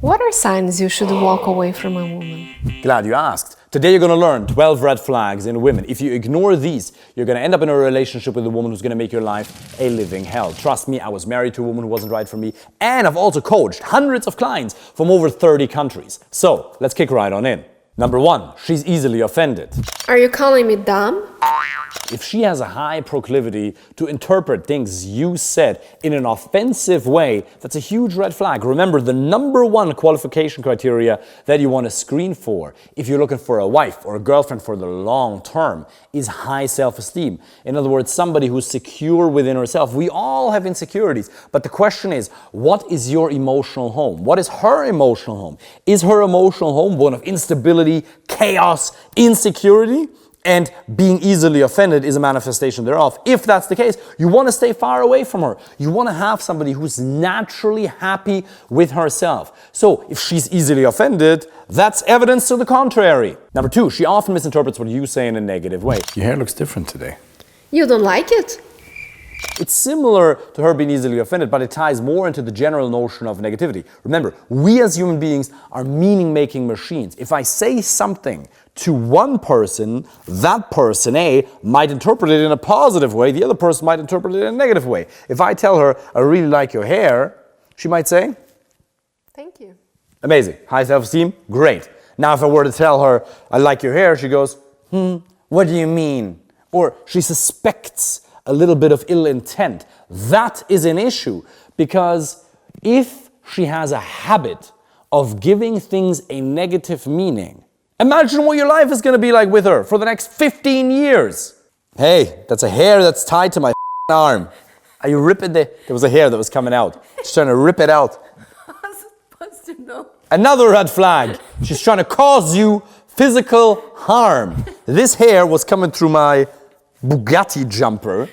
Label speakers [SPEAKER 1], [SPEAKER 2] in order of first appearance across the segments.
[SPEAKER 1] What are signs you should walk away from a woman?
[SPEAKER 2] Glad you asked. Today you're going to learn 12 red flags in women. If you ignore these, you're going to end up in a relationship with a woman who's going to make your life a living hell. Trust me, I was married to a woman who wasn't right for me, and I've also coached hundreds of clients from over 30 countries. So, let's kick right on in. Number 1, she's easily offended.
[SPEAKER 1] Are you calling me dumb?
[SPEAKER 2] If she has a high proclivity to interpret things you said in an offensive way, that's a huge red flag. Remember, the number 1 qualification criteria that you want to screen for if you're looking for a wife or a girlfriend for the long term is high self-esteem. In other words, somebody who's secure within herself. We all have insecurities, but the question is, what is your emotional home? What is her emotional home? Is her emotional home one of instability, chaos, insecurity? And being easily offended is a manifestation thereof. If that's the case, you want to stay far away from her. You want to have somebody who's naturally happy with herself. So if she's easily offended, that's evidence to the contrary. Number 2, she often misinterprets what you say in a negative way. Your hair looks different today.
[SPEAKER 1] You don't like it?
[SPEAKER 2] It's similar to her being easily offended, but it ties more into the general notion of negativity. Remember, we as human beings are meaning-making machines. If I say something to one person, that person A might interpret it in a positive way, the other person might interpret it in a negative way. If I tell her, I really like your hair, she might say,
[SPEAKER 1] Thank you.
[SPEAKER 2] Amazing. High self-esteem? Great. Now if I were to tell her, I like your hair, she goes, what do you mean? Or she suspects a little bit of ill intent. That is an issue, because if she has a habit of giving things a negative meaning, imagine what your life is going to be like with her for the next 15 years. Hey, that's a hair that's tied to my arm. Are you ripping there was a hair that was coming out. She's trying to rip it out.
[SPEAKER 1] I was supposed to know.
[SPEAKER 2] Another red flag. She's trying to cause you physical harm. This hair was coming through my Bugatti jumper,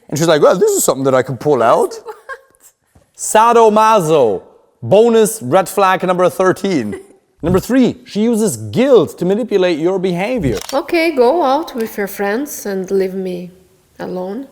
[SPEAKER 2] and she's like, well, this is something that I can pull out.
[SPEAKER 1] What?
[SPEAKER 2] Sadomaso, bonus red flag number 13. Number 3, she uses guilt to manipulate your behavior.
[SPEAKER 1] Okay, go out with your friends and leave me alone.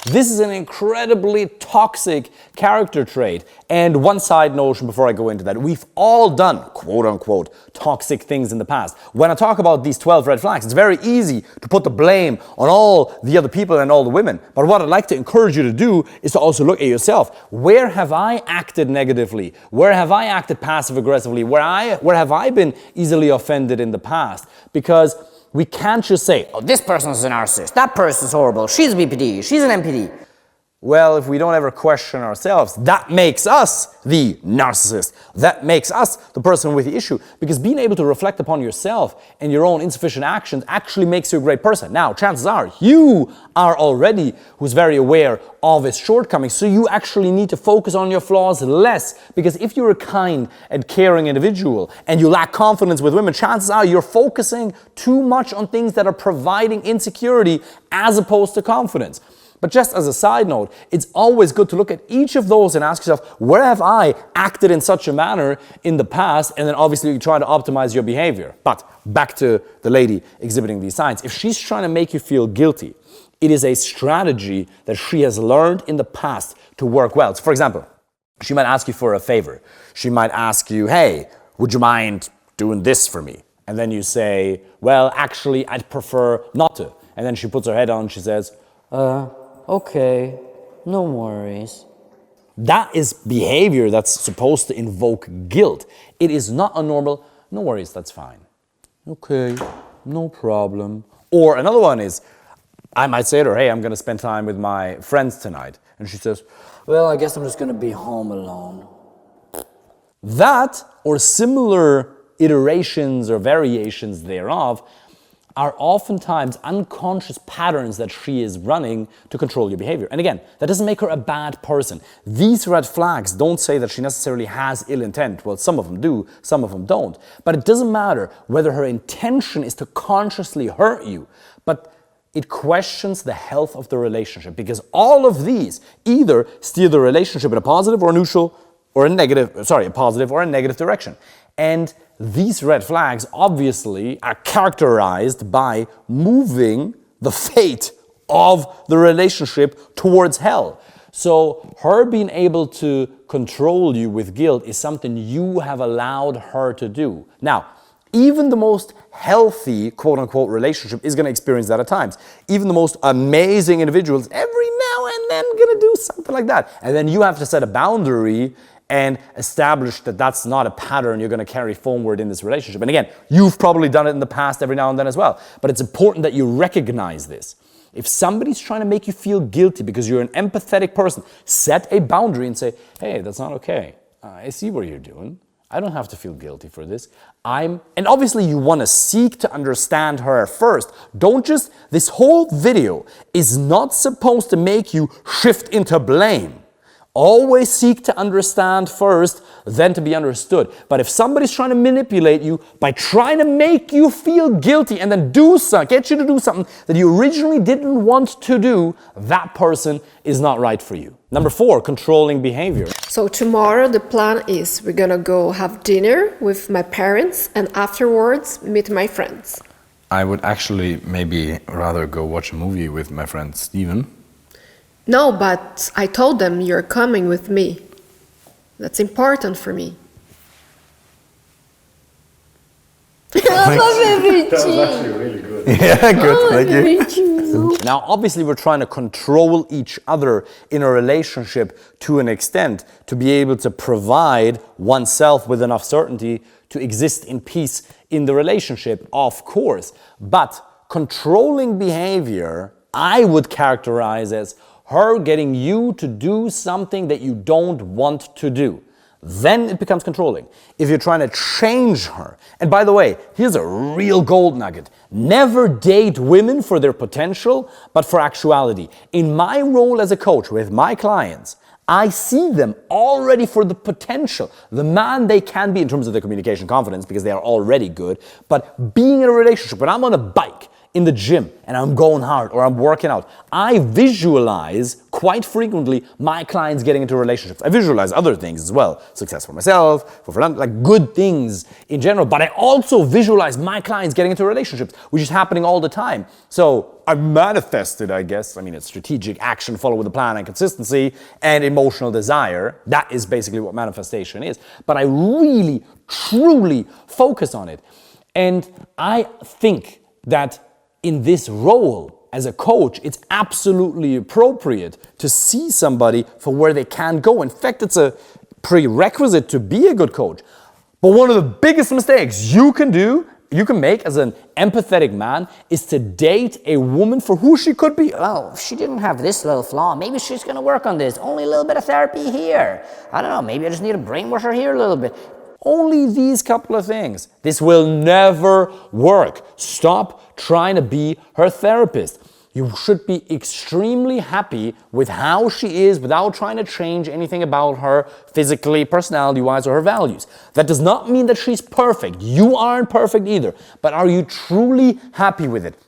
[SPEAKER 2] This is an incredibly toxic character trait. And one side notion before I go into that, we've all done, quote unquote, toxic things in the past. When I talk about these 12 red flags, it's very easy to put the blame on all the other people and all the women. But what I'd like to encourage you to do is to also look at yourself. Where have I acted negatively? Where have I acted passive aggressively? Where have I been easily offended in the past? Because we can't just say, oh, this person's a narcissist, that person's horrible, she's a BPD, she's an MPD. Well, if we don't ever question ourselves, that makes us the narcissist. That makes us the person with the issue. Because being able to reflect upon yourself and your own insufficient actions actually makes you a great person. Now, chances are you are already who's very aware of his shortcomings, so you actually need to focus on your flaws less. Because if you're a kind and caring individual and you lack confidence with women, chances are you're focusing too much on things that are providing insecurity as opposed to confidence. But just as a side note, it's always good to look at each of those and ask yourself, where have I acted in such a manner in the past? And then obviously you try to optimize your behavior. But back to the lady exhibiting these signs. If she's trying to make you feel guilty, it is a strategy that she has learned in the past to work well. So for example, she might ask you for a favor. She might ask you, hey, would you mind doing this for me? And then you say, well, actually, I'd prefer not to. And then she puts her head on and she says, okay, no worries. That is behavior that's supposed to invoke guilt. It is not a normal, no worries, that's fine. Okay, no problem. Or another one is, I might say to her, hey, I'm going to spend time with my friends tonight. And she says, well, I guess I'm just going to be home alone. That, or similar iterations or variations thereof, are oftentimes unconscious patterns that she is running to control your behavior. And again, that doesn't make her a bad person. These red flags don't say that she necessarily has ill intent. Well, some of them do, some of them don't. But it doesn't matter whether her intention is to consciously hurt you, but it questions the health of the relationship, because all of these either steer the relationship in a positive or a neutral or a positive or a negative direction. And these red flags obviously are characterized by moving the fate of the relationship towards hell. So her being able to control you with guilt is something you have allowed her to do. Now, even the most healthy, quote-unquote, relationship is going to experience that at times. Even the most amazing individuals, every now and then, going to do something like that. And then you have to set a boundary and establish that that's not a pattern you're going to carry forward in this relationship. And again, you've probably done it in the past every now and then as well. But it's important that you recognize this. If somebody's trying to make you feel guilty because you're an empathetic person, set a boundary and say, hey, that's not okay. I see what you're doing. I don't have to feel guilty for this. And obviously you want to seek to understand her first. This whole video is not supposed to make you shift into blame. Always seek to understand first, then to be understood. But if somebody's trying to manipulate you by trying to make you feel guilty and then get you to do something that you originally didn't want to do, that person is not right for you. Number 4, controlling behavior.
[SPEAKER 1] So tomorrow the plan is we're gonna go have dinner with my parents and afterwards meet my friends.
[SPEAKER 3] I would actually maybe rather go watch a movie with my friend Steven.
[SPEAKER 1] No, but I told them you're coming with me. That's important for me.
[SPEAKER 3] Yeah, good, thank you.
[SPEAKER 2] Now, obviously, we're trying to control each other in a relationship to an extent to be able to provide oneself with enough certainty to exist in peace in the relationship, of course. But controlling behavior, I would characterize as her getting you to do something that you don't want to do. Then it becomes controlling. If you're trying to change her, and by the way, here's a real gold nugget. Never date women for their potential, but for actuality. In my role as a coach with my clients, I see them already for the potential, the man they can be in terms of their communication confidence, because they are already good. But being in a relationship, when I'm on a bike, in the gym, and I'm going hard or I'm working out, I visualize quite frequently my clients getting into relationships. I visualize other things as well. Success for myself, for them, like good things in general. But I also visualize my clients getting into relationships, which is happening all the time. So I manifested, I guess. I mean, it's strategic action followed with a plan and consistency and emotional desire. That is basically what manifestation is. But I really, truly focus on it. And I think that in this role as a coach, it's absolutely appropriate to see somebody for where they can go. In fact, it's a prerequisite to be a good coach. But one of the biggest mistakes you can make as an empathetic man is to date a woman for who she could be.
[SPEAKER 4] Oh, she didn't have this little flaw. Maybe she's going to work on this. Only a little bit of therapy here. I don't know. Maybe I just need to brainwash her here a little bit.
[SPEAKER 2] Only these couple of things. This will never work. Stop trying to be her therapist. You should be extremely happy with how she is without trying to change anything about her physically, personality-wise, or her values. That does not mean that she's perfect. You aren't perfect either. But are you truly happy with it?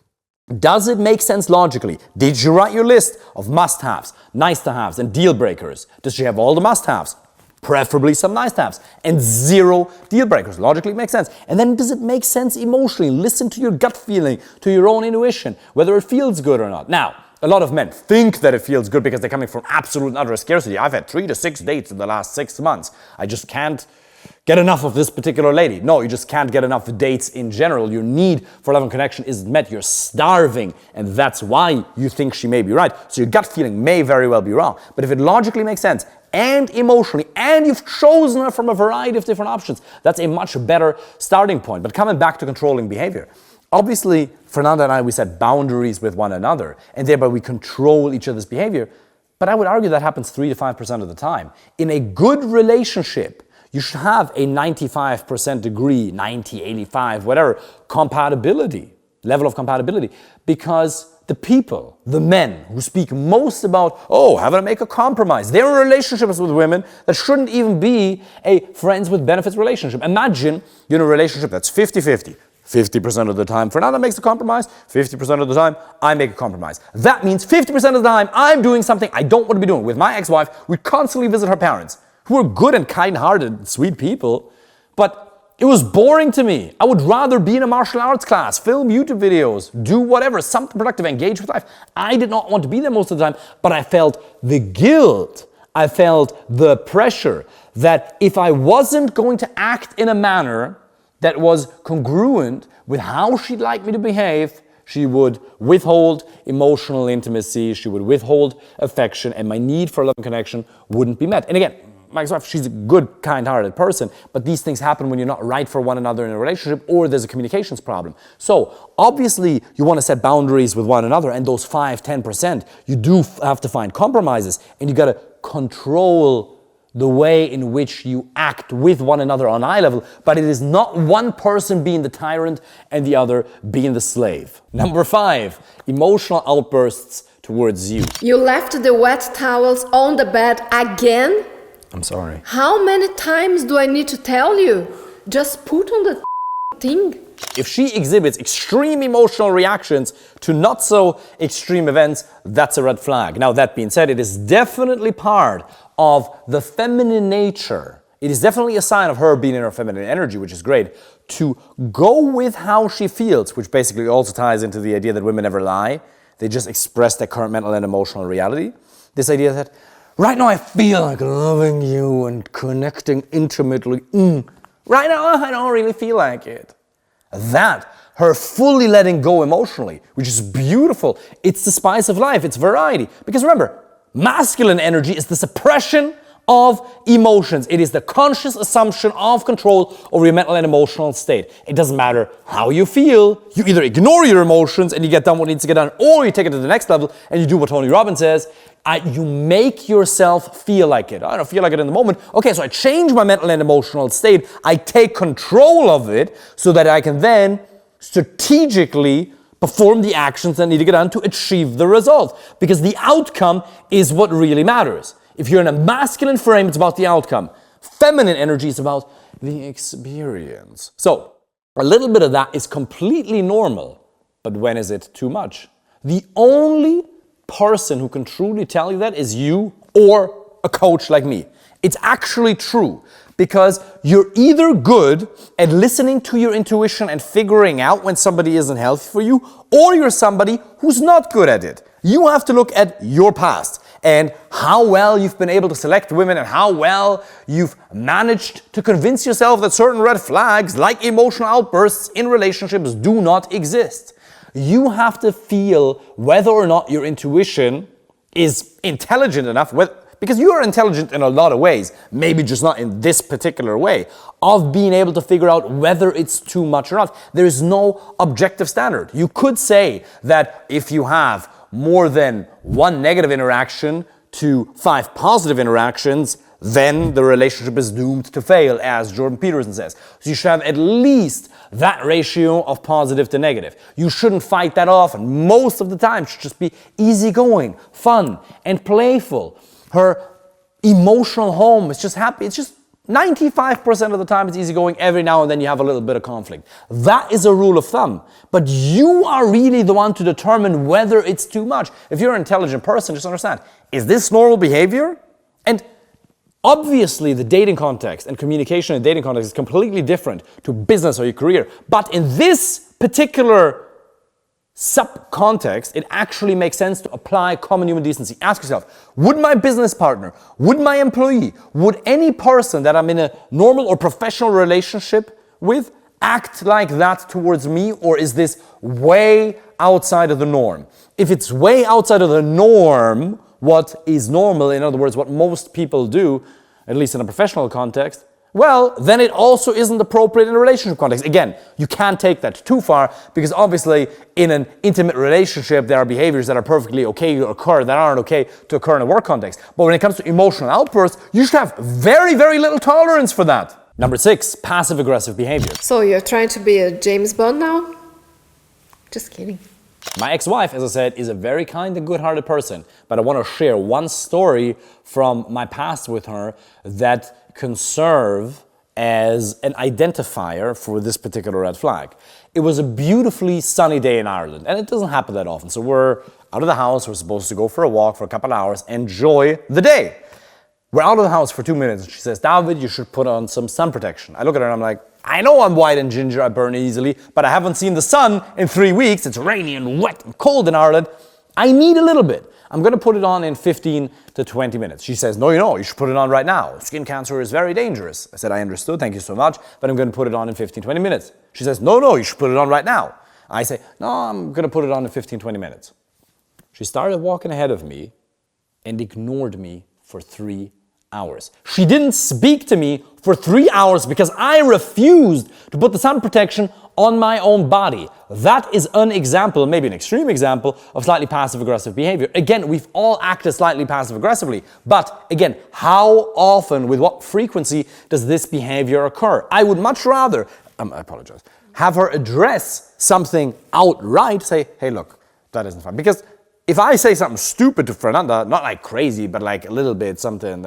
[SPEAKER 2] Does it make sense logically? Did you write your list of must-haves, nice-to-haves, and deal-breakers? Does she have all the must-haves? Preferably some nice-to-haves, and 0 deal breakers. Logically it makes sense. And then does it make sense emotionally? Listen to your gut feeling, to your own intuition, whether it feels good or not. Now, a lot of men think that it feels good because they're coming from absolute and utter scarcity. I've had 3 to 6 dates in the last 6 months. I just can't get enough of this particular lady. No, you just can't get enough of dates in general. Your need for love and connection isn't met. You're starving, and that's why you think she may be right. So your gut feeling may very well be wrong. But if it logically makes sense, and emotionally, and you've chosen her from a variety of different options, that's a much better starting point. But coming back to controlling behavior, obviously, Fernanda and I, we set boundaries with one another, and thereby we control each other's behavior. But I would argue that happens 3 to 5% of the time. In a good relationship, you should have a 95% degree, 90, 85, whatever, level of compatibility, because the people, the men who speak most about, having to make a compromise, they're in relationships with women that shouldn't even be a friends with benefits relationship. Imagine you're in a relationship that's 50-50. 50% of the time Fernanda makes a compromise, 50% of the time I make a compromise. That means 50% of the time I'm doing something I don't want to be doing. With my ex-wife, we constantly visit her parents, who are good and kind-hearted, sweet people, but It was boring to me. I would rather be in a martial arts class, film YouTube videos, do whatever, something productive, engage with life. I did not want to be there most of the time, but I felt the guilt. I felt the pressure that if I wasn't going to act in a manner that was congruent with how she'd like me to behave, she would withhold emotional intimacy, she would withhold affection, and my need for love and connection wouldn't be met. And again, my ex-wife, she's a good, kind-hearted person, but these things happen when you're not right for one another in a relationship or there's a communications problem. So obviously you want to set boundaries with one another, and those 5-10%, you do have to find compromises, and you got to control the way in which you act with one another on eye level, but it is not one person being the tyrant and the other being the slave. Number 5, emotional outbursts towards you.
[SPEAKER 1] You left the wet towels on the bed again?
[SPEAKER 3] I'm sorry.
[SPEAKER 1] How many times do I need to tell you? Just put on the thing.
[SPEAKER 2] If she exhibits extreme emotional reactions to not so extreme events, that's a red flag. Now, that being said, it is definitely part of the feminine nature. It is definitely a sign of her being in her feminine energy, which is great, to go with how she feels, which basically also ties into the idea that women never lie. They just express their current mental and emotional reality. This idea that, right now I feel like loving you and connecting intimately. Right now I don't really feel like it. That, her fully letting go emotionally, which is beautiful. It's the spice of life, it's variety. Because remember, masculine energy is the suppression of emotions. It is the conscious assumption of control over your mental and emotional state. It doesn't matter how you feel. You either ignore your emotions and you get done what needs to get done, or you take it to the next level and you do what Tony Robbins says. You make yourself feel like it. I don't feel like it in the moment. Okay, so I change my mental and emotional state. I take control of it so that I can then strategically perform the actions that need to get done to achieve the result. Because the outcome is what really matters. If you're in a masculine frame, it's about the outcome. Feminine energy is about the experience. So, a little bit of that is completely normal. But when is it too much? The only person who can truly tell you that is you or a coach like me. It's actually true, because you're either good at listening to your intuition and figuring out when somebody isn't healthy for you, or you're somebody who's not good at it. You have to look at your past and how well you've been able to select women and how well you've managed to convince yourself that certain red flags, like emotional outbursts in relationships, do not exist. You have to feel whether or not your intuition is intelligent enough, because you are intelligent in a lot of ways, maybe just not in this particular way, of being able to figure out whether it's too much or not. There is no objective standard. You could say that if you have more than one negative interaction to 5 positive interactions, then the relationship is doomed to fail, as Jordan Peterson says. So you should have at least that ratio of positive to negative. You shouldn't fight that off, and most of the time it should just be easygoing, fun, and playful. Her emotional home is just happy. It's just 95% of the time it's easygoing. Every now and then you have a little bit of conflict. That is a rule of thumb. But you are really the one to determine whether it's too much. If you're an intelligent person, just understand, is this normal behavior? And obviously, the dating context and communication in dating context is completely different to business or your career. But in this particular sub-context, it actually makes sense to apply common human decency. Ask yourself, would my business partner, would my employee, would any person that I'm in a normal or professional relationship with act like that towards me, or is this way outside of the norm? If it's way outside of the norm, what is normal, in other words, what most people do, at least in a professional context, well, then it also isn't appropriate in a relationship context. Again, you can't take that too far, because obviously in an intimate relationship, there are behaviors that are perfectly okay to occur that aren't okay to occur in a work context. But when it comes to emotional outbursts, you should have very, very little tolerance for that. Number 6, passive-aggressive behavior.
[SPEAKER 1] So you're trying to be a James Bond now? Just kidding.
[SPEAKER 2] My ex-wife, as I said, is a very kind and good-hearted person, but I want to share one story from my past with her that can serve as an identifier for this particular red flag. It was a beautifully sunny day in Ireland, and it doesn't happen that often. So we're out of the house, we're supposed to go for a walk for a couple hours, enjoy the day. We're out of the house for 2 minutes, and she says, David, you should put on some sun protection. I look at her and I'm like, I know I'm white and ginger, I burn easily, but I haven't seen the sun in 3 weeks. It's rainy and wet and cold in Ireland. I need a little bit. I'm going to put it on in 15 to 20 minutes. She says, no, you should put it on right now. Skin cancer is very dangerous. I said, I understood, thank you so much, but I'm going to put it on in 15, 20 minutes. She says, no, you should put it on right now. I say, no, I'm going to put it on in 15, 20 minutes. She started walking ahead of me and ignored me for 3 hours. She didn't speak to me for 3 hours because I refused to put the sun protection on my own body. That is an example, maybe an extreme example, of slightly passive-aggressive behavior. Again, we've all acted slightly passive-aggressively, but again, how often, with what frequency does this behavior occur? I would much rather, I apologize, have her address something outright, say, hey, look, that isn't fun. Because if I say something stupid to Fernanda, not like crazy, but like a little bit something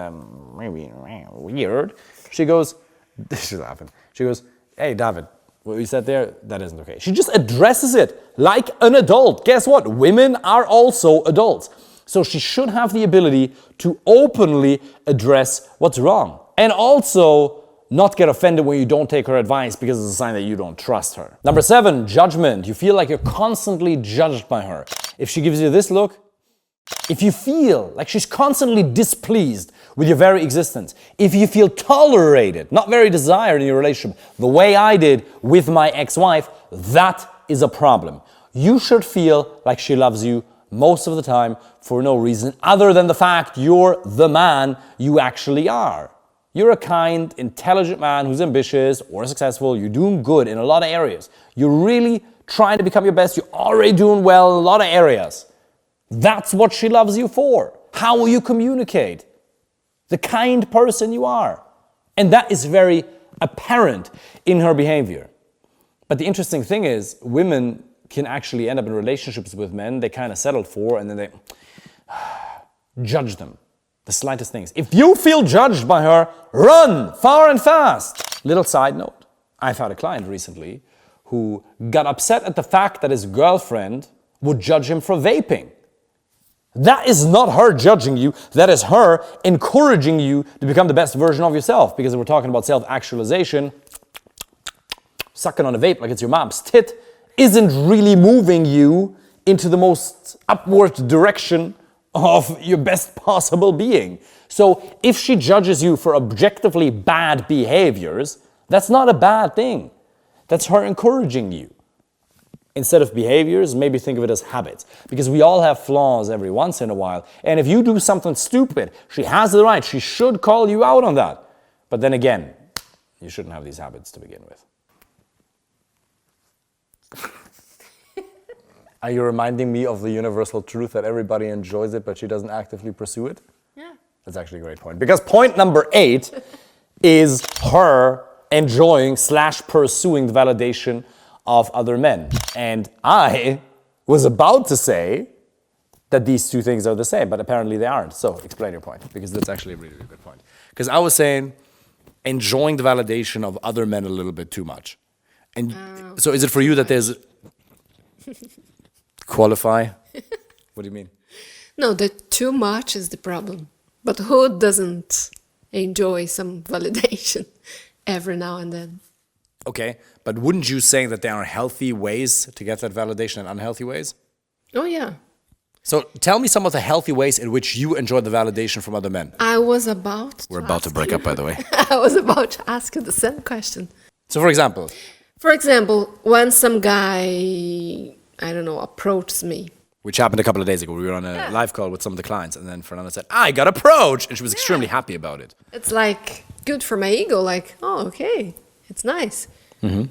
[SPEAKER 2] maybe weird, she goes, she's laughing, she goes, hey, David, what you said there, that isn't okay. She just addresses it like an adult. Guess what? Women are also adults. So she should have the ability to openly address what's wrong. And also not get offended when you don't take her advice because it's a sign that you don't trust her. Number 7, judgment. You feel like you're constantly judged by her. If she gives you this look, if you feel like she's constantly displeased with your very existence, if you feel tolerated, not very desired in your relationship, the way I did with my ex-wife, that is a problem. You should feel like she loves you most of the time for no reason other than the fact you're the man you actually are. You're a kind, intelligent man who's ambitious or successful. You're doing good in a lot of areas. You're really trying to become your best. You're already doing well in a lot of areas. That's what she loves you for. How will you communicate? The kind person you are. And that is very apparent in her behavior. But the interesting thing is, women can actually end up in relationships with men they kind of settled for, and then they judge them. The slightest things. If you feel judged by her, run far and fast. Little side note, I've had a client recently who got upset at the fact that his girlfriend would judge him for vaping. That is not her judging you, that is her encouraging you to become the best version of yourself. Because if we're talking about self-actualization, sucking on a vape like it's your mom's tit isn't really moving you into the most upward direction of your best possible being. So if she judges you for objectively bad behaviors, that's not a bad thing. That's her encouraging you. Instead of behaviors, maybe think of it as habits. Because we all have flaws every once in a while. And if you do something stupid, she has the right. She should call you out on that. But then again, you shouldn't have these habits to begin with. Are you reminding me of the universal truth that everybody enjoys it, but she doesn't actively pursue it?
[SPEAKER 1] Yeah.
[SPEAKER 2] That's actually a great point. Because point number 8 is her enjoying / pursuing the validation of other men. And I was about to say that these two things are the same, but apparently they aren't. So explain your point, because that's actually a really, really good point. Because I was saying enjoying the validation of other men a little bit too much. And so is it for you that there's... Qualify? What do you mean?
[SPEAKER 1] No, the too much is the problem. But who doesn't enjoy some validation every now and then?
[SPEAKER 2] Okay, but wouldn't you say that there are healthy ways to get that validation and unhealthy ways?
[SPEAKER 1] Oh, yeah.
[SPEAKER 2] So tell me some of the healthy ways in which you enjoy the validation from other men.
[SPEAKER 1] I was about
[SPEAKER 2] We're about to break up, by the way.
[SPEAKER 1] I was about to ask you the same question.
[SPEAKER 2] So for example?
[SPEAKER 1] For example, when some guy, I don't know, approaches me.
[SPEAKER 2] Which happened a couple of days ago. We were on a live call with some of the clients, and then Fernanda said, I got approached! And she was extremely happy about it.
[SPEAKER 1] It's like good for my ego, like, oh, okay, it's nice. Mm-hmm.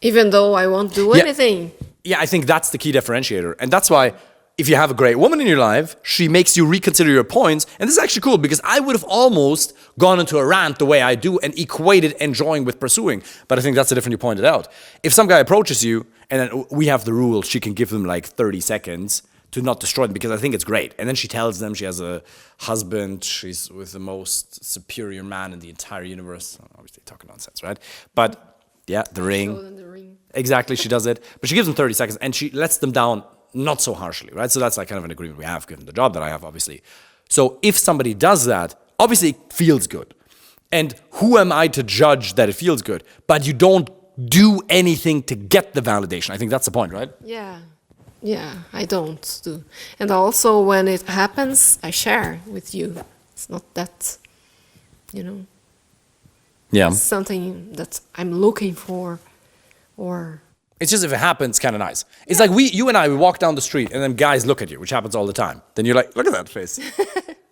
[SPEAKER 1] Even though I won't do anything.
[SPEAKER 2] Yeah, I think that's the key differentiator. And that's why if you have a great woman in your life, she makes you reconsider your points. And this is actually cool because I would have almost gone into a rant the way I do and equated enjoying with pursuing. But I think that's the difference you pointed out. If some guy approaches you, and then we have the rule, she can give them like 30 seconds to not destroy them because I think it's great. And then she tells them she has a husband, she's with the most superior man in the entire universe. Obviously talking nonsense, right? But yeah, the ring. Exactly, she does it. But she gives them 30 seconds and she lets them down not so harshly, right? So that's like kind of an agreement we have, given the job that I have, obviously. So if somebody does that, obviously it feels good. And who am I to judge that it feels good? But you don't do anything to get the validation. I think that's the point, right?
[SPEAKER 1] Yeah. Yeah, I don't do. And also when it happens, I share with you. It's not that,
[SPEAKER 2] Yeah.
[SPEAKER 1] something that I'm looking for or
[SPEAKER 2] It's just if it happens, kind of nice. It's like you and I, we walk down the street and then guys look at you, which happens all the time. Then you're like, look at that face.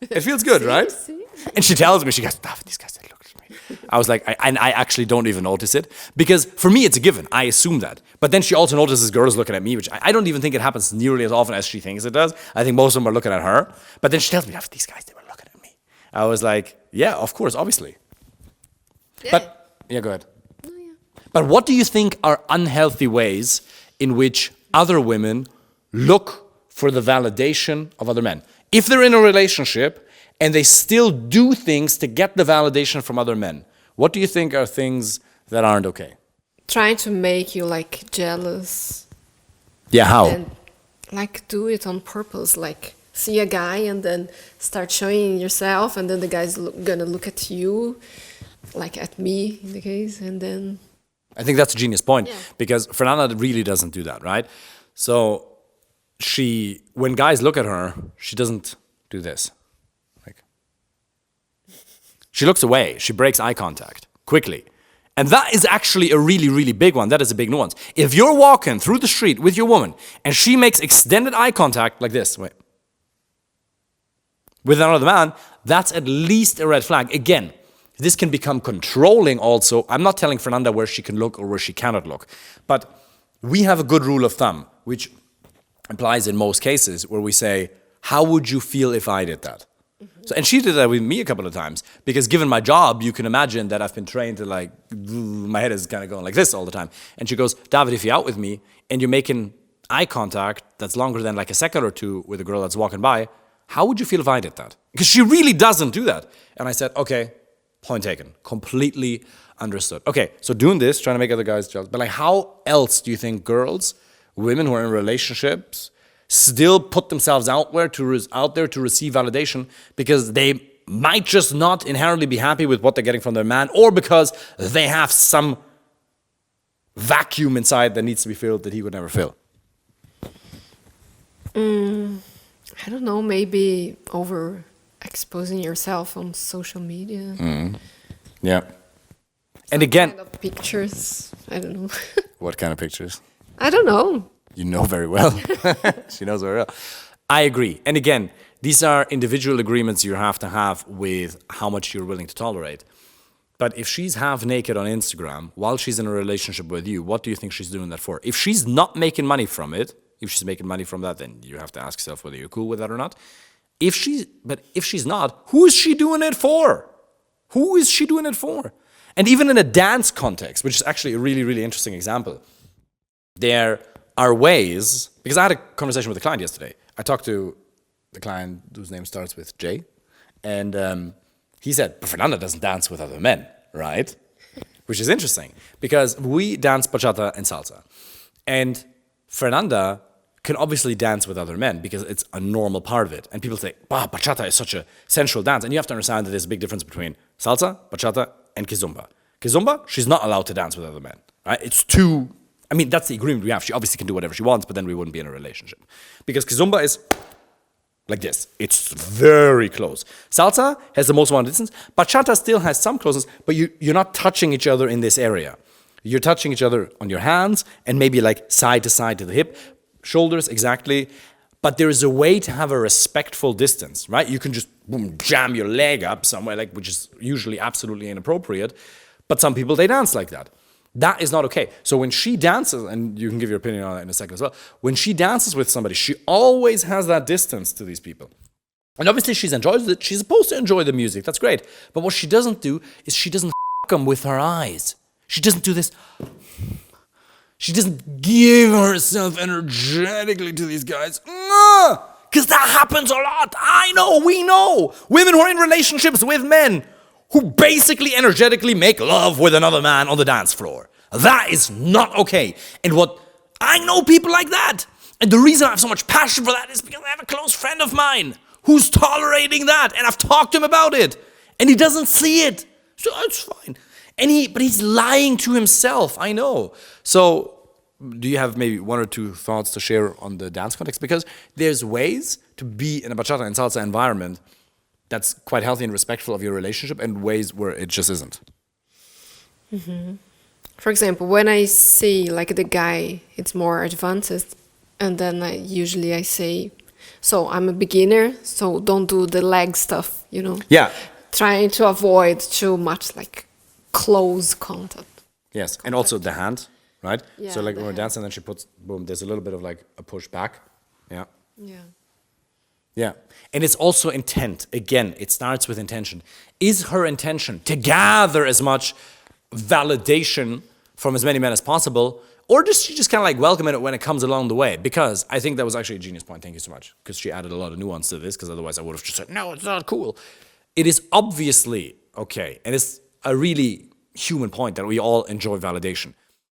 [SPEAKER 2] It feels good, right?
[SPEAKER 1] See?
[SPEAKER 2] And she tells me, she goes, David, these guys, they look at me. I was like, I actually don't even notice it. Because for me, it's a given. I assume that. But then she also notices girls looking at me, which I don't even think it happens nearly as often as she thinks it does. I think most of them are looking at her. But then she tells me, David, these guys, they were looking at me. I was like, yeah, of course, obviously.
[SPEAKER 1] Yeah.
[SPEAKER 2] But, yeah, go ahead. But what do you think are unhealthy ways in which other women look for the validation of other men? If they're in a relationship and they still do things to get the validation from other men, what do you think are things that aren't okay?
[SPEAKER 1] trying to make you like jealous
[SPEAKER 2] Yeah, how?
[SPEAKER 1] and like do it on purpose, like see a guy and then start showing yourself, and then the guy's gonna look at you, like at me in the case, and then
[SPEAKER 2] I think that's a genius point,
[SPEAKER 1] Yeah.
[SPEAKER 2] because Fernanda really doesn't do that, right? So when guys look at her, she doesn't do this. Like, she looks away. She breaks eye contact quickly. And that is actually a really, really big one. That is a big nuance. If you're walking through the street with your woman and she makes extended eye contact like this, wait, with another man, that's at least a red flag. Again, this can become controlling also. I'm not telling Fernanda where she can look or where she cannot look. But we have a good rule of thumb, which applies in most cases, where we say, how would you feel if I did that? So, and she did that with me a couple of times, because given my job, you can imagine that I've been trained to like, my head is kind of going like this all the time. And she goes, David, if you're out with me and you're making eye contact that's longer than like a second or two with a girl that's walking by, how would you feel if I did that? Because she really doesn't do that. And I said, okay, point taken. Completely understood. Okay, so doing this, trying to make other guys jealous. But like, how else do you think girls, women who are in relationships, still put themselves out there to receive validation, because they might just not inherently be happy with what they're getting from their man, or because they have some vacuum inside that needs to be filled that he would never fill?
[SPEAKER 1] I don't know, maybe over exposing yourself on social media.
[SPEAKER 2] Yeah. And again,
[SPEAKER 1] Kind of pictures. I don't know.
[SPEAKER 2] what kind of pictures?
[SPEAKER 1] I don't know.
[SPEAKER 2] You know very well. She knows very well. I agree. And again, these are individual agreements you have to have with how much you're willing to tolerate. But if she's half naked on Instagram while she's in a relationship with you, what do you think she's doing that for? If she's not making money from it, if she's making money from that, then you have to ask yourself whether you're cool with that or not. But if she's not, who is she doing it for? Who is she doing it for? And even in a dance context, which is actually a really, really interesting example, there are ways, because I had a conversation with a client yesterday. I talked to the client whose name starts with J, and he said, but Fernanda doesn't dance with other men, right? Which is interesting, because we dance bachata and salsa. And Fernanda can obviously dance with other men because it's a normal part of it. And people say, wow, bachata is such a sensual dance. And you have to understand that there's a big difference between salsa, bachata, and kizomba. Kizomba, she's not allowed to dance with other men, right? It's too... I mean, that's the agreement we have. She obviously can do whatever she wants, but then we wouldn't be in a relationship. Because kizomba is like this. It's very close. Salsa has the most amount of distance. Bachata still has some closeness, but you're not touching each other in this area. You're touching each other on your hands and maybe like side to side to the hip, shoulders, exactly. But there is a way to have a respectful distance, right? You can just boom, jam your leg up somewhere, like, which is usually absolutely inappropriate. But some people, they dance like that. That is not okay. So when she dances, and you can give your opinion on that in a second as well, when she dances with somebody, she always has that distance to these people. And obviously she enjoys it. She's supposed to enjoy the music. That's great. But what she doesn't do is she doesn't f*** them with her eyes. She doesn't do this. She doesn't give herself energetically to these guys. Because that happens a lot. I know, we know. Women who are in relationships with men who basically energetically make love with another man on the dance floor. That is not okay. And I know people like that. And the reason I have so much passion for that is because I have a close friend of mine who's tolerating that. And I've talked to him about it. And he doesn't see it. So it's fine. But he's lying to himself, I know. So do you have maybe one or two thoughts to share on the dance context? Because there's ways to be in a bachata and salsa environment that's quite healthy and respectful of your relationship, and ways where it just isn't.
[SPEAKER 1] For example, when I see like the guy, it's more advanced, and then I say, so I'm a beginner, so don't do the leg stuff,
[SPEAKER 2] Yeah.
[SPEAKER 1] Trying to avoid too much like close contact.
[SPEAKER 2] Yes, and also the hand, right?
[SPEAKER 1] Yeah,
[SPEAKER 2] so like
[SPEAKER 1] the
[SPEAKER 2] when we're
[SPEAKER 1] hand.
[SPEAKER 2] dancing, then she puts, boom, there's a little bit of like a push back. Yeah.
[SPEAKER 1] Yeah.
[SPEAKER 2] Yeah. And it's also intent. Again, it starts with intention. Is her intention to gather as much validation from as many men as possible, or does she just kind of like welcome it when it comes along the way? Because I think that was actually a genius point. Thank you so much. Because she added a lot of nuance to this, because otherwise I would have just said, no, it's not cool. It is obviously okay. And it's a really human point that we all enjoy validation.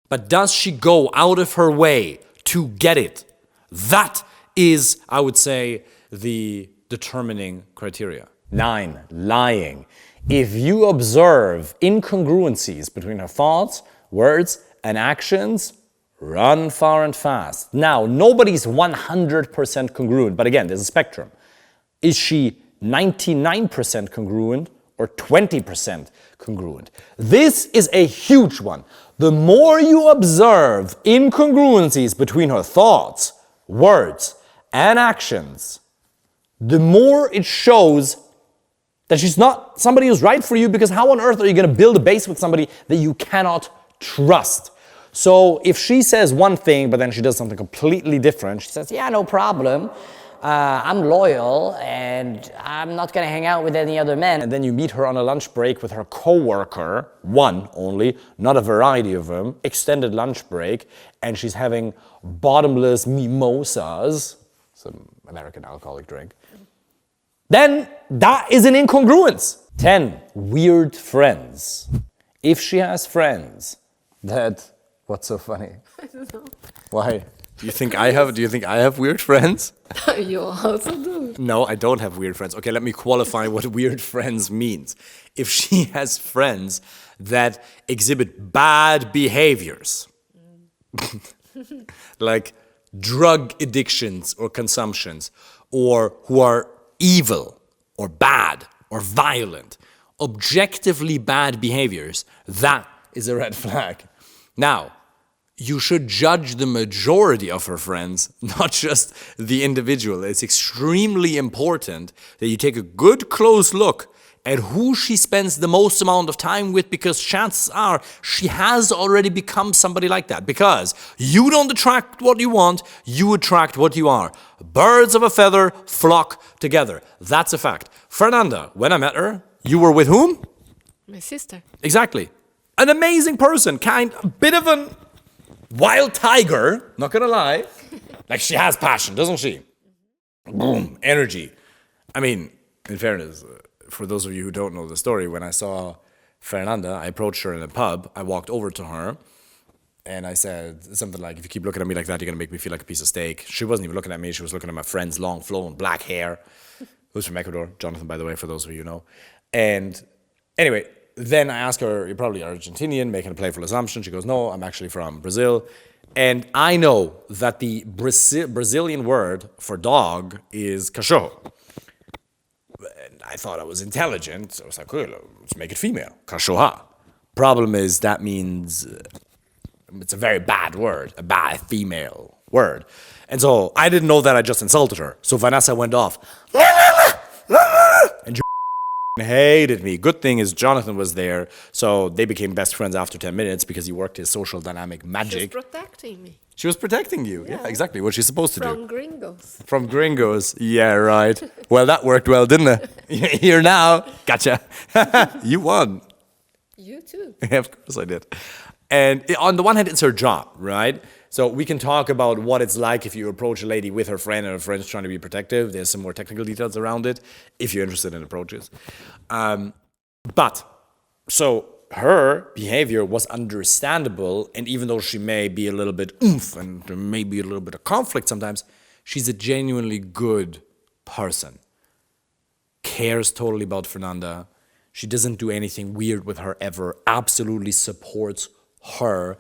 [SPEAKER 2] But does she go out of her way to get it? That is, I would say, the determining criteria. 9, lying. If you observe incongruencies between her thoughts, words, and actions, run far and fast. Now, nobody's 100% congruent, but again, there's a spectrum. Is she 99% congruent or 20% congruent? This is a huge one. The more you observe incongruencies between her thoughts, words, and actions, the more it shows that she's not somebody who's right for you, because how on earth are you going to build a base with somebody that you cannot trust? So if she says one thing, but then she does something completely different, she says,
[SPEAKER 4] Yeah, no problem. I'm loyal and I'm not going to hang out with any other men.
[SPEAKER 2] and then you meet her on a lunch break with her coworker, one only, not a variety of them, extended lunch break, and she's having bottomless mimosas, some American alcoholic drink, then that is an incongruence. 10, weird friends. If she has friends that, what's so funny?
[SPEAKER 1] I don't know.
[SPEAKER 2] Why? Do you think I have weird friends?
[SPEAKER 1] You also do.
[SPEAKER 2] No, I don't have weird friends. Okay, let me qualify what weird friends means. If she has friends that exhibit bad behaviors, like drug addictions or consumptions, or who are evil or bad or violent, objectively bad behaviors, that is a red flag. Now, you should judge the majority of her friends, not just the individual. It's extremely important that you take a good close look at who she spends the most amount of time with, because chances are she has already become somebody like that. Because you don't attract what you want, you attract what you are. Birds of a feather flock together. That's a fact. Fernanda, when I met her, you were with whom?
[SPEAKER 1] My sister.
[SPEAKER 2] Exactly. An amazing person, a bit of an wild tiger, not gonna lie. Like, she has passion, doesn't she? Boom, energy. I mean, in fairness, for those of you who don't know the story, when I saw Fernanda, I approached her in a pub, I walked over to her, and I said something like, if you keep looking at me like that, you're gonna make me feel like a piece of steak. She wasn't even looking at me, she was looking at my friend's long flowing black hair, who's from Ecuador, Jonathan, by the way, for those of you who know. And anyway, then I asked her, you're probably Argentinian, making a playful assumption. She goes, no, I'm actually from Brazil. And I know that the Brazilian word for dog is cachorro. And I thought I was intelligent, so I was like, cool, let's make it female, cachorra. Problem is, that means it's a very bad word, a bad female word. And so I didn't know that I just insulted her. So Vanessa went off. And hated me. Good thing is Jonathan was there, so they became best friends after 10 minutes because he worked his social dynamic magic.
[SPEAKER 1] She's protecting me
[SPEAKER 2] She was protecting you. Yeah, exactly. What she's supposed to do.
[SPEAKER 1] from gringos.
[SPEAKER 2] From gringos. Yeah, right. Well, that worked well, didn't it? You're here now. Gotcha. You won.
[SPEAKER 1] You too.
[SPEAKER 2] Yeah, of course I did. And on the one hand, it's her job, right? So we can talk about what it's like if you approach a lady with her friend and her friend's trying to be protective. There's some more technical details around it if you're interested in approaches. But so her behavior was understandable, and even though she may be a little bit oomph and there may be a little bit of conflict sometimes, she's a genuinely good person. Cares totally about Fernanda. She doesn't do anything weird with her ever, absolutely supports her.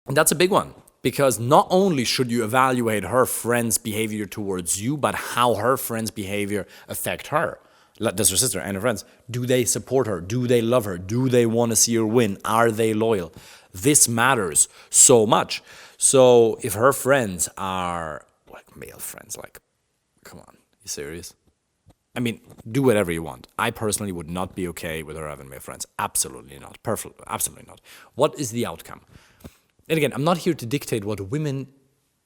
[SPEAKER 2] And that's a big one, because not only should you evaluate her friend's behavior towards you, but how her friend's behavior affect her. Does her sister and her friends, do they support her? Do they love her? Do they want to see her win? Are they loyal? This matters so much. So if her friends are like male friends, like, come on, you serious? I mean, do whatever you want. I personally would not be okay with her having male friends. Absolutely not. Perfect. Absolutely not. What is the outcome? And again, I'm not here to dictate what women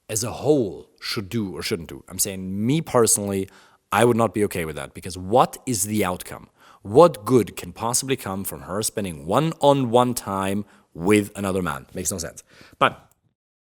[SPEAKER 2] as a whole should do or shouldn't do. I'm saying me personally, I would not be okay with that, because what is the outcome? What good can possibly come from her spending one-on-one time with another man? Makes no sense. But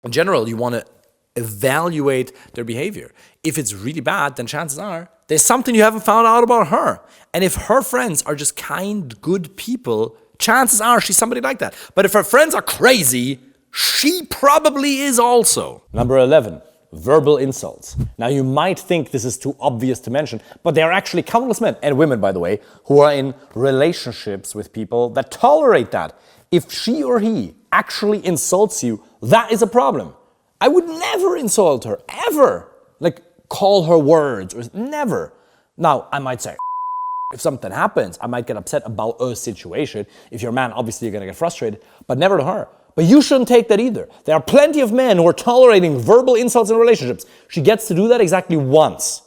[SPEAKER 2] in general, you want to evaluate their behavior. If it's really bad, then chances are there's something you haven't found out about her. And if her friends are just kind, good people, chances are she's somebody like that. But if her friends are crazy, she probably is also. Number 11. Verbal insults. Now, you might think this is too obvious to mention, but there are actually countless men and women, by the way, who are in relationships with people that tolerate that. If she or he actually insults you, that is a problem. I would never insult her, ever. Like, call her words, or never. Now, I might say, if something happens, I might get upset about a situation. If you're a man, obviously you're gonna get frustrated, but never to her. But you shouldn't take that either. There are plenty of men who are tolerating verbal insults in relationships. She gets to do that exactly once.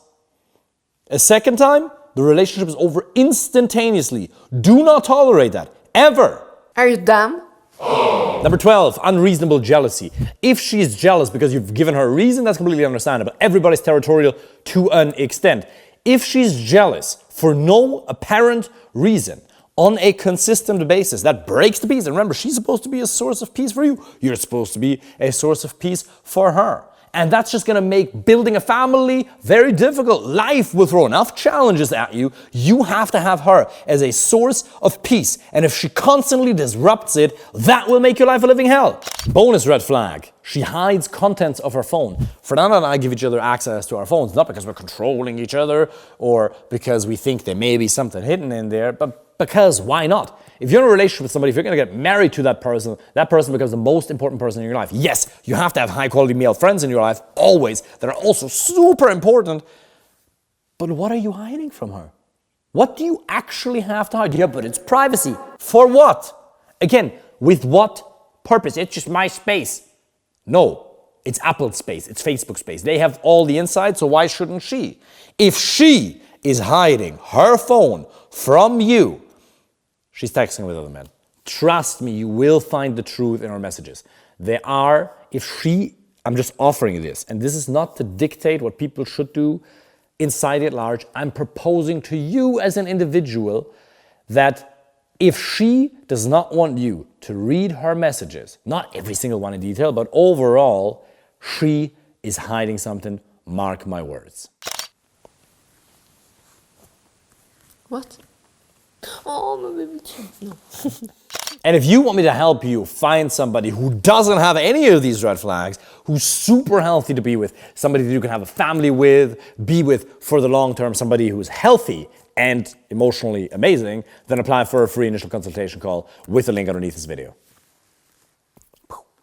[SPEAKER 2] A second time, the relationship is over instantaneously. Do not tolerate that, ever.
[SPEAKER 1] Are you dumb?
[SPEAKER 2] Number 12, unreasonable jealousy. If she is jealous because you've given her a reason, that's completely understandable. Everybody's territorial to an extent. If she's jealous for no apparent reason, on a consistent basis, that breaks the peace. And remember, she's supposed to be a source of peace for you. You're supposed to be a source of peace for her. And that's just gonna make building a family very difficult. Life will throw enough challenges at you. You have to have her as a source of peace. And if she constantly disrupts it, that will make your life a living hell. Bonus red flag. She hides contents of her phone. Fernanda and I give each other access to our phones, not because we're controlling each other or because we think there may be something hidden in there, but because why not? If you're in a relationship with somebody, if you're going to get married to that person becomes the most important person in your life. Yes, you have to have high quality male friends in your life, always, that are also super important. But what are you hiding from her? What do you actually have to hide?
[SPEAKER 4] Yeah, but it's privacy.
[SPEAKER 2] For what? Again, with what purpose? It's just my space. No, it's Apple's space, it's Facebook's space. They have all the insight, so why shouldn't she? If she is hiding her phone from you, she's texting with other men. Trust me, you will find the truth in her messages. I'm just offering you this, and this is not to dictate what people should do inside at large. I'm proposing to you as an individual that if she does not want you to read her messages, not every single one in detail, but overall, she is hiding something, mark my words.
[SPEAKER 1] What? Oh, my baby. No.
[SPEAKER 2] And if you want me to help you find somebody who doesn't have any of these red flags, who's super healthy to be with, somebody that you can have a family with, be with for the long term, somebody who's healthy and emotionally amazing, then apply for a free initial consultation call with the link underneath this video.